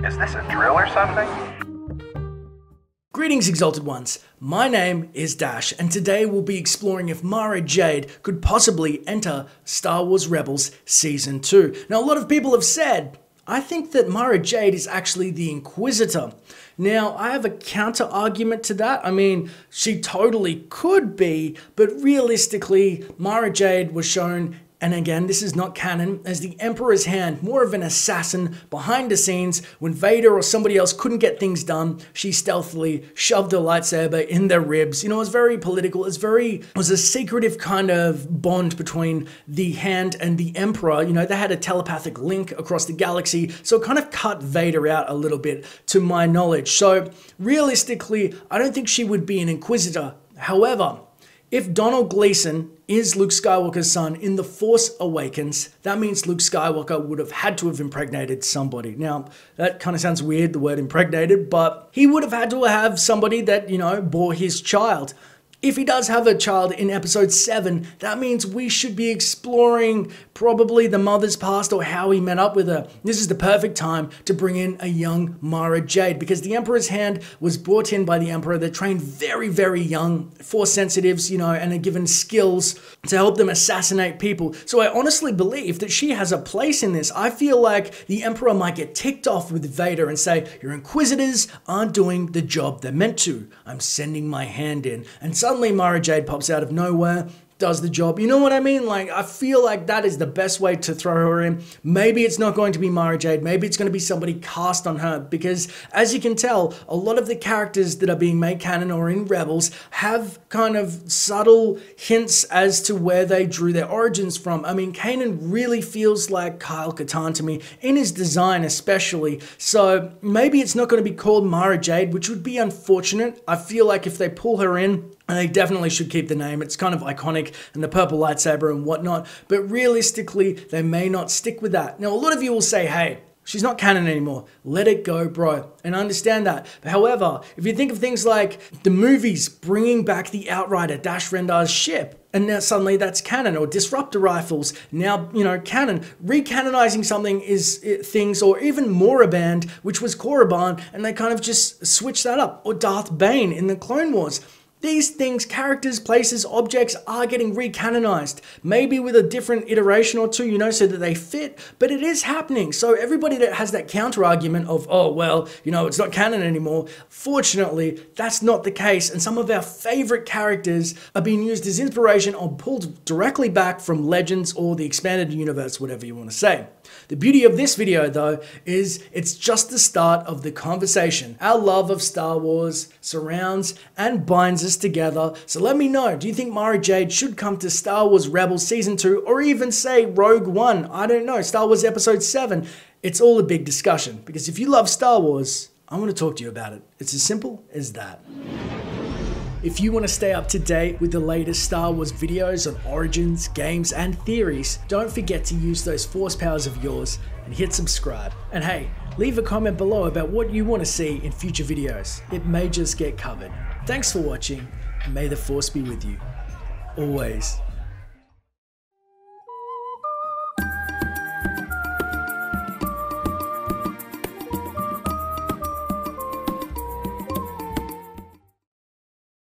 Is this a drill or something? Greetings, Exalted Ones. My name is Dash, and today we'll be exploring if Mara Jade could possibly enter Star Wars Rebels Season 2. Now, a lot of people have said, I think that Mara Jade is actually the Inquisitor. Now, I have a counter argument to that. I mean, she totally could be, but realistically, Mara Jade was shown, and again, this is not canon, as the Emperor's hand, more of an assassin behind the scenes. When Vader or somebody else couldn't get things done, she stealthily shoved her lightsaber in their ribs. You know, it was very political. It was a secretive kind of bond between the hand and the Emperor. You know, they had a telepathic link across the galaxy, so it kind of cut Vader out a little bit, to my knowledge. So realistically, I don't think she would be an Inquisitor. However, if Donald Gleason is Luke Skywalker's son in The Force Awakens, that means Luke Skywalker would have had to have impregnated somebody. Now, that kind of sounds weird, the word impregnated, but he would have had to have somebody that, you know, bore his child. If he does have a child in episode 7, that means we should be exploring probably the mother's past or how he met up with her. This is the perfect time to bring in a young Mara Jade, because the Emperor's hand was brought in by the Emperor. They're trained very, very young, Force sensitives, you know, and are given skills to help them assassinate people. So I honestly believe that she has a place in this. I feel like the Emperor might get ticked off with Vader and say, your Inquisitors aren't doing the job they're meant to. I'm sending my hand in. And suddenly Mara Jade pops out of nowhere, does the job. You know what I mean? Like, I feel like that is the best way to throw her in. Maybe it's not going to be Mara Jade. Maybe it's going to be somebody cast on her, because as you can tell, a lot of the characters that are being made canon or in Rebels have kind of subtle hints as to where they drew their origins from. I mean, Kanan really feels like Kyle Katarn to me, in his design especially. So maybe it's not going to be called Mara Jade, which would be unfortunate. I feel like if they pull her in, and they definitely should keep the name. It's kind of iconic, and the purple lightsaber and whatnot. But realistically, they may not stick with that. Now, a lot of you will say, hey, she's not canon anymore. Let it go, bro. And I understand that. But however, if you think of things like the movies bringing back the Outrider, Dash Rendar's ship, and now suddenly that's canon, or Disruptor rifles, now, you know, canon. Recanonizing something is things, or even Moraband, which was Korriban, and they kind of just switch that up. Or Darth Bane in the Clone Wars. These things, characters, places, objects are getting recanonized. Maybe with a different iteration or two, you know, so that they fit, but it is happening. So everybody that has that counter argument of, oh, well, you know, it's not canon anymore. Fortunately, that's not the case. And some of our favorite characters are being used as inspiration or pulled directly back from Legends or the expanded universe, whatever you want to say. The beauty of this video, though, is it's just the start of the conversation. Our love of Star Wars surrounds and binds us together. So let me know, do you think Mara Jade should come to Star Wars Rebels Season 2, or even say Rogue One? I don't know, Star Wars Episode 7. It's all a big discussion, because if you love Star Wars, I want to talk to you about it. It's as simple as that. If you want to stay up to date with the latest Star Wars videos on origins, games, and theories, don't forget to use those force powers of yours and hit subscribe. And hey, leave a comment below about what you want to see in future videos. It may just get covered. Thanks for watching, and may the force be with you. Always.